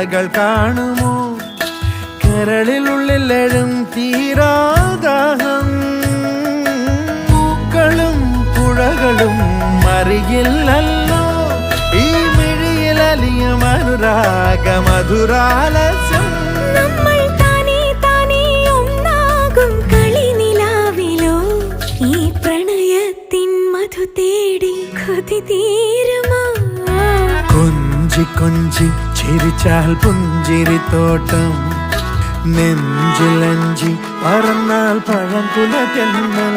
കഥകൾ കാണുമോ കരളിലുള്ളിലെഴും തീരാദാഹം പൂക്കളും പുഴകളും അറിയില്ലല്ലോ ഈ മിഴിയിലലിയ അനുരാഗ മധുരാലസ്യം നമ്മൾ താനേ താനേ ഒന്നാകും കളിനിലാവിലോ ഈ പ്രണയത്തിൻ മധു തേടി കൊതി തീരുമോ കൊഞ്ചി കൊഞ്ചി ചിരിച്ചാൽ പുഞ്ചിരിത്തോട്ടം നെഞ്ചിലഞ്ചി പറന്നാൽ പഴംകുല തെന്നൽ